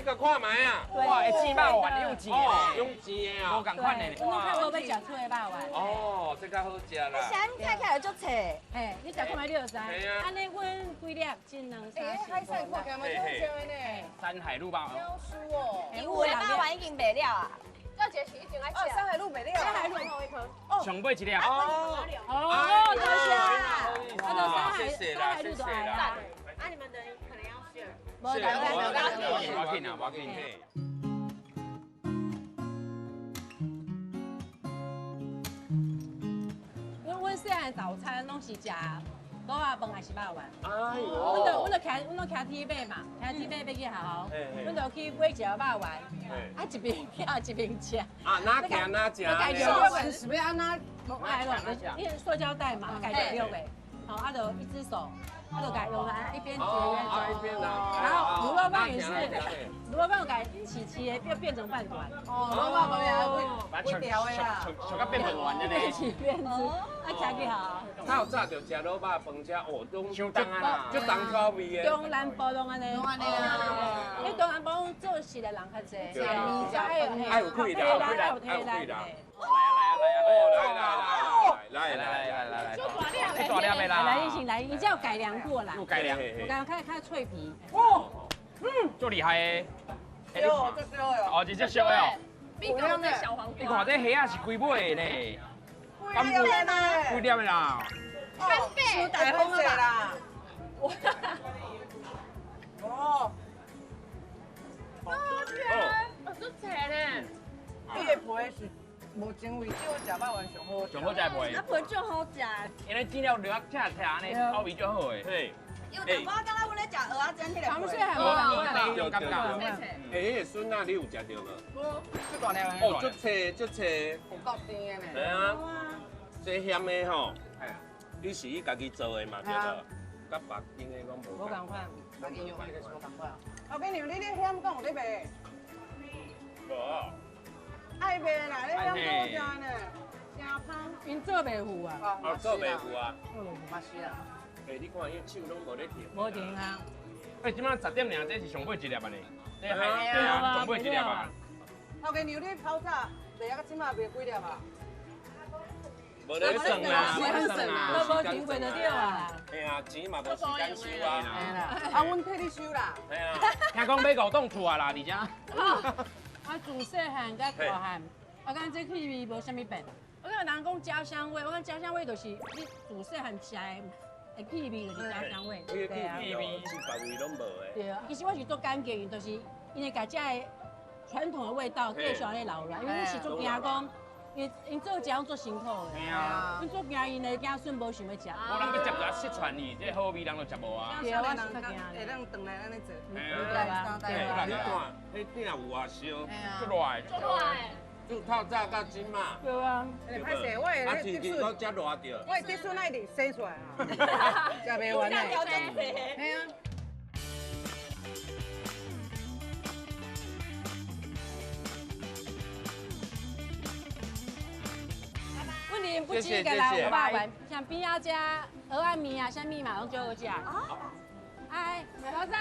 你甲看卖啊！哇，会煎肉丸，你用煎的，用煎的啊！无共款的。我看我要食脆的肉丸。哦，这较好食啦。啥物看起来就切？嘿，你食看卖你就知。安尼阮几粒斤两三。海产看起来蛮好吃的呢。山海路吧。妖酥哦。你有的肉丸已经卖了啊？要节是一定爱吃。山海路没了。山海路最后一颗。上尾一粒。哦，多谢啦。山海路都爱啦。啊，你们等可能要share。无等我要紧啊，我要紧。阮细汉早餐拢是食卤仔饭还是肉丸？哎呦，阮就徛铁马嘛，徛铁马要去学校，阮就去买一个肉丸，啊一边徛一边吃。啊，哪行哪食？肉丸是要安那？哎咯，因为塑胶袋嘛，改成六个，好，啊就一只手。就改用来一边切一边做，然后卤肉饭也是，卤肉饭改起切又变成饭团。哦，卤肉饭呀，微调的啦，像个变饭丸的呢。一起变吃，啊吃几好。较早就食卤肉饭，车哦，拢相当啊，就重口味的。中南部拢安尼，拢安尼啊。因为中南部做事的人较济，爱有气的，爱有体力。来，这大粒的啦。来，来，你这要改良过啦。又改良。我刚刚看脆皮。哦，足厉害的。有，这是哦。哦，这只小的哦。比刚刚的小黄瓜。你看这虾啊是几尾的呢？干不嘞？几粒的啦？收大风了啦。哦。好吃呢。这个皮是无精味，只有食肉丸上好。上好食皮。啊皮就好食。因为煎了热吃安尼口味就好诶。嘿。有淡薄仔，阮咧食蚵仔煎迄个螃蟹还无同有感觉。迄个笋啊，你有食到无？这大粒的。哦，足脆足脆。有够甜的呢。系啊，这咸的吼，你是伊家己做的嘛？对无？甲别间的讲无。无共款。我跟你讲，你咧香港有咧卖？无。爱卖啦，咧香港有食呢，真香。因做袂糊啊。哦，做袂糊啊。嘛是啊。诶，你看伊手拢无咧停。无停啊。哎，即摆10点尔，这是上尾一粒啊呢。这对啊，上尾一粒啊。头家牛你泡茶，卖啊，到即摆卖几粒啊？无咧算啊，无算啊，都无停过就对啊。嘿啊，钱嘛无时间收啊。嘿啦，啊，阮替你收啦。嘿啊。听讲买5栋厝啊啦，而且。我自细汉甲大汉，我感觉这气味无啥物变。我感觉人讲家乡味，我感觉家乡味就是你自细汉食的气味就是家乡味。对啊，气味是别位拢无的。对啊，其实我是做感觉，就是因为家这的传统的味道继续安尼留落，因为我是做惊讲，因做这样做辛苦的。嘿啊。因做惊因的子孙无想要食。无人要接着失传去，这好味人就食无啊。对啊，我是较惊。会当转来安尼做。对吧？嘿，你看，迄顶有啊烧，出来。就透早到今嘛。对啊。歹势，我啊，的天气都遮热着。我的子孙爱直生出来啊，食袂完嘞。嘿啊。阮哋不止一个人有肉丸，像边仔只蚵仔面啊、啥物嘛，拢最好食。哎，老早，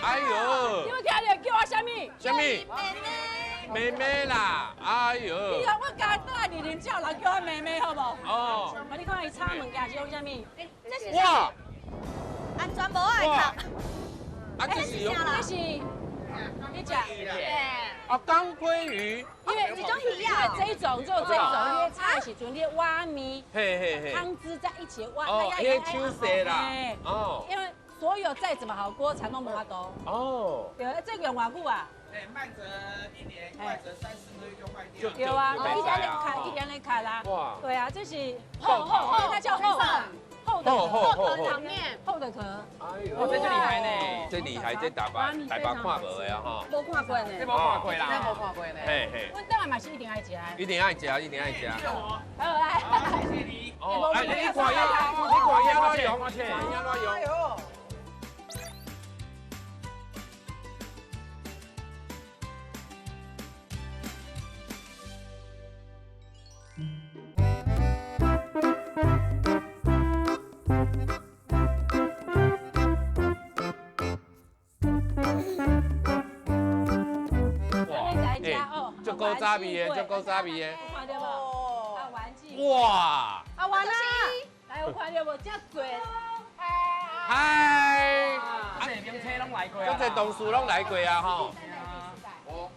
哎呦，你有听到叫我啥物？什么？妹妹啦，哎呦。你看我家倒来2叫人叫我妹妹，好不？哦。你看伊炒物件是用啥物？这是哇！安全无爱哇！靠。啊，这是用这是你食。啊，钢鲑鱼。因为这种鱼啊，这一种只有这一种，你咧炒的时阵，你咧挖面，嘿嘿嘿。汤汁在一起挖，哦，迄个手势啦。哦。因为所有再怎么好锅铲都无法度。哦。对，这个用偌久啊？慢则1年，快则3、4个月就坏掉。对啊，一天在砍，一天在砍啦。哇。对啊，这是厚，它叫厚的汤面，厚的壳。哎呦，这就厉害呢。这厉害，这大把看无的啊哈。无看过呢。这无看过啦。无看过呢。嘿嘿。阮当然嘛是一定爱食的。一定爱食，一定爱食。好来。谢谢你。哦，哎，你看伊怎用？我切。怎用？哎呦。古早味的，足古早味的。看到无？哦，啊，玩具。哇！啊，完啦！来，有看到无？遮多。嗨！啊，这名车拢来过啊。这同事拢来过啊吼。哦，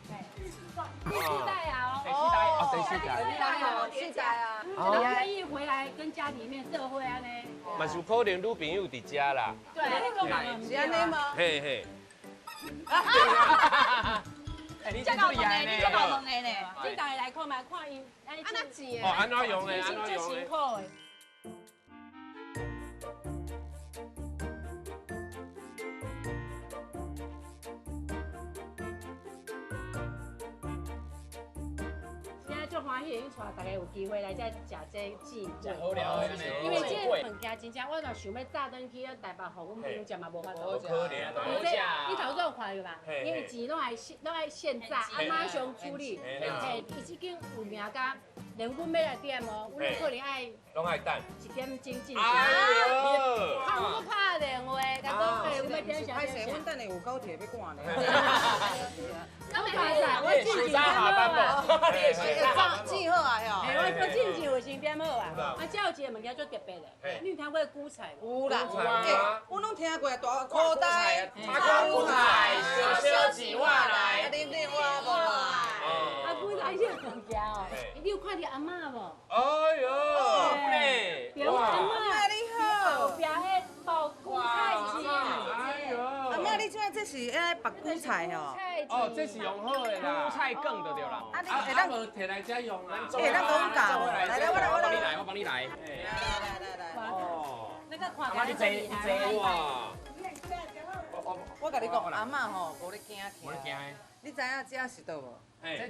第四代啊！第四代哦，第四代。现在啊，你愿意回来跟家里面社会啊呢？嘛是有可能女朋友伫遮啦。对，你讲嘛，是安尼吗？嘿嘿。哎，你这真厉害搞问的，你这搞呢。问的呢。你大家来看嘛，看伊安尼那钱哦，安怎用的？安怎最用的辛？苦的。现在就欢喜，因为大家有机会来再食这季真好料的呢。因为这物件真正，我若想要炸登去台北，互阮朋友食嘛无法度。有可能啊。你头先有看有吧？因为钱拢爱现炸，啊马上处理。嘿，伊即间有名甲，连阮要来点哦，阮可能爱拢爱等。 1点钟进去。哎呦！看我拍电话，甲讲嘿，阮要点啥歹势，点啥。阮等下有高铁要赶呢。我拍晒，我进前点好啊。记好啊哟。哎，我进前有先点好啊。啊，这有一个物件最特别的，你有听过菇菜无？有啦，哎我拢听过大口袋，大菇菜小几万来你我无啊？啊，菇菜这物件哦，你有看到阿嬷无？哎呦，嘞！对，阿嬷你好后，壁迄包菇菜钱。哎呦！阿妈，你这是爱白菇菜哦？哦，这是用好的啦。菜更就对了。啊，你啊，会当咱无摕来遮用啊。会当讲教无？来来，我帮你来，我帮你来。来，哦。那个看阿妈你坐你坐。哇！我甲你讲，阿嬷吼无咧惊我惊去。你知影这是倒无？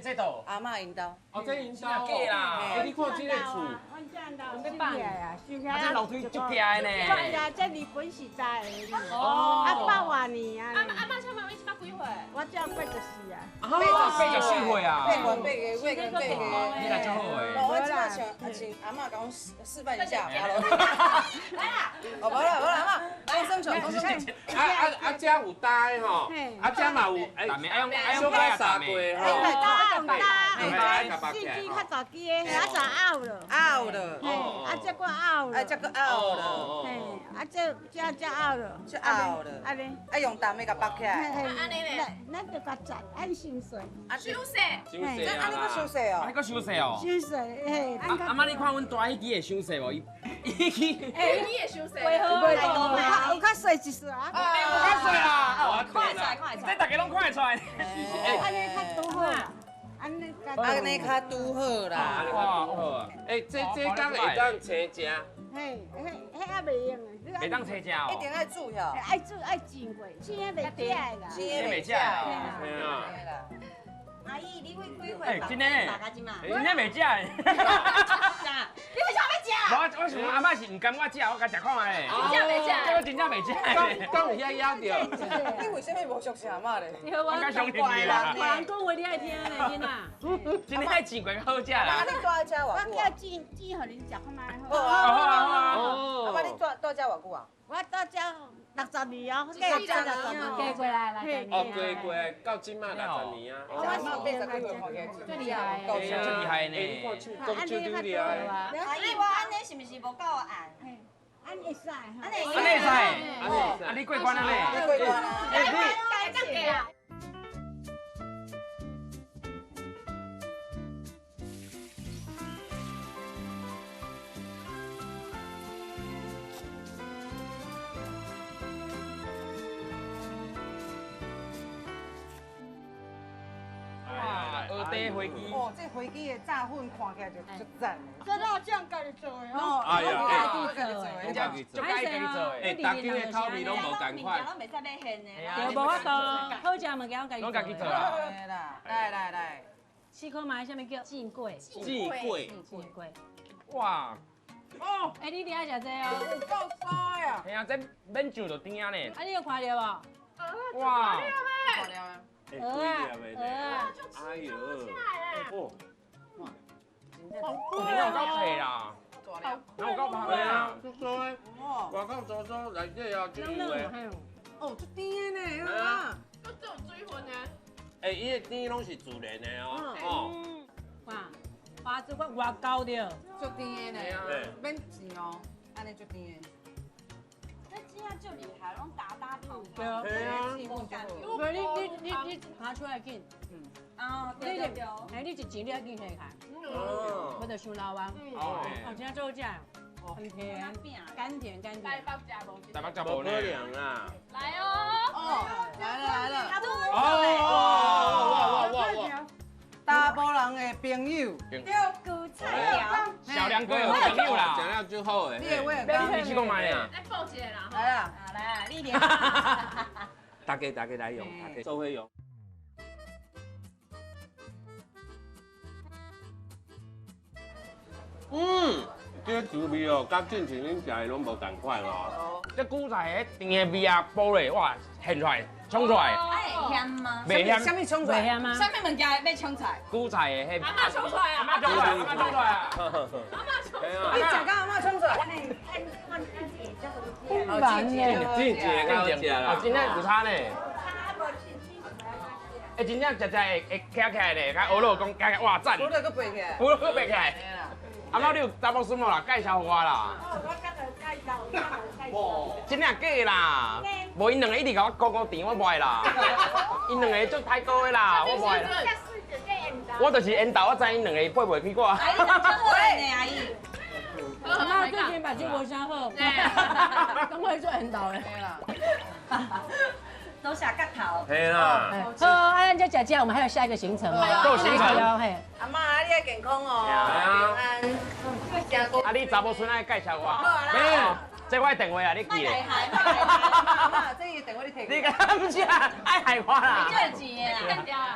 这度。阿嬷因兜。哦，这因兜假啦。哎，你看这个厝，要放啊，这楼梯足惊的呢。对啦，这日本是在的。哦啊，8年啊。阿妈请问你是捌几岁？我只84啊。84岁啊。八个月，你来就好诶。我即摆请阿嬷甲我示范一下，爬楼梯。来啦！哦，无啦，阿嬷，放松手，放松手。遮有呆吼，遮嘛有，大面爱用小可三过吼。大大，哎司机较大机的，遐早拗了。拗了，嘿，啊，这个拗了。啊，这个拗了，嘿，啊，这拗了。这拗了，安尼。啊，用担的甲绑起来。安尼咧。咱就甲摘，按收税。啊，休息。真细这安尼啊要收税啊，哦你。搁收税哦？收税，嘿。阿妈，你看阮大迄支会收税无？伊哎，你也休息。为何有较细一岁啊。有较税啊！快出来，快出来。这大家拢看得出来。安尼较拄好啦。安尼甲。安尼较拄好啦。哇，好啊！哎，这刚会当青食，嘿，迄还袂用诶。袂当车食一哦。定爱煮哟，爱煮爱煎过，煎袂起来啦。生的袂食啦。嘿啊。阿姨，你会几岁？哎，真的呢，大家今嘛？真的袂食的。你为啥要食？我想阿妈是唔甘我食，我甲食看下咧。真正袂食这个真正袂食的。刚有遐咬着，你为什么无熟悉阿嬷咧？你和我我较相信你啦。人讲话你爱听咧，囡仔。真的爱煎过好食阿啦。你住在遮我偌久啊叫？煎互恁食看卖好好。啊好啊好啊。哦阿妈，你住在遮偌久啊？我到这60年哦，这60年嫁过来啦，哦，过到今嘛60年啊。阿妈80几岁看起来最厉害的。真厉害呢。你看手讲手丢厉害。阿姨，我安尼是毋是无够暗？安会使哈。安尼安尼会使，啊啊你过关了你咧？过关啊？哎你。该当给啊。哇，二地飞机。哦，这飞机的炸粉看起来就足赞的。这肉酱家己做的哦。哦，哎呀我家己做人的。家就该家己做的。哎，大家的口味拢无共物件款。拢袂使买现的。对，无法度，好食物件拢家己做我啦。对啦，来，试看卖，啥物叫煎粿？煎粿。煎粿。哇，哦，哎，你伫遐食这哦？有够骚呀！哎呀，这免上就顶啊呢。啊，你有看到无？哇，看了啊。哎，鹅啊，鹅啊，哎呦，哦，你有够脆啦，你有够香的啦。足多诶，外口走走内底啊，就有诶。哦，足甜的呢，啊！都只有水分呢。哎，伊的甜拢是自然的哦，哦，花枝我外高的，足甜的呢，免钱哦，安尼足甜的。那这样就厉害，拢打泡。对啊，气氛就好。不是你拿出来紧，哦，你对对。哎，你一钱你要紧开开，哦，我就想老王，哦，今天做这样，很甜，甘甜甘甜。台北食无可无呢。能啦！来哦。哦，来了来了。哦，哇！大波人的朋友，六股菜条。小梁哥有朋友啦，讲了就好诶。你的我也你去购买呀？来报起来啦。来啦，来，你连。大家来用，大家做伙用。这滋味哦，甲之前恁食的拢无同款哦。这韭菜迄甜的味啊，爆咧，哇，现出来，冲出来，哎，香吗？袂什咸。么冲出来？会香吗？上面物件要冲菜。韭菜的迄。阿妈冲出来啊！阿妈冲出来，阿妈冲出来啊！你食到阿妈冲出来？不然呢？季节到食啦。真正有差呢。哎，真正食会起来咧，甲欧乐讲起来，哇赞！我这个背起来。我都背起来。阿妈，你有查某孙无啦？介绍我啦。真正假的啦，无因两个一直甲我高高甜，我袂啦。因两个做太高的啦，我袂啦。我就是缘投，我知因两个配袂起我。阿姨，真好呢，阿姨。阿妈最近把金国香喝，刚会做很倒嘞。都下角头。嘿啦，好，安家姐姐，我们还有下一个行程哦。够行程。嘿，阿妈，你要健康哦，平安。啊，你查某孙爱介绍我？没有，这我电话啊，你记咧？阿妈，这个电话你摕。你敢不是爱害我啦？你就有钱啦。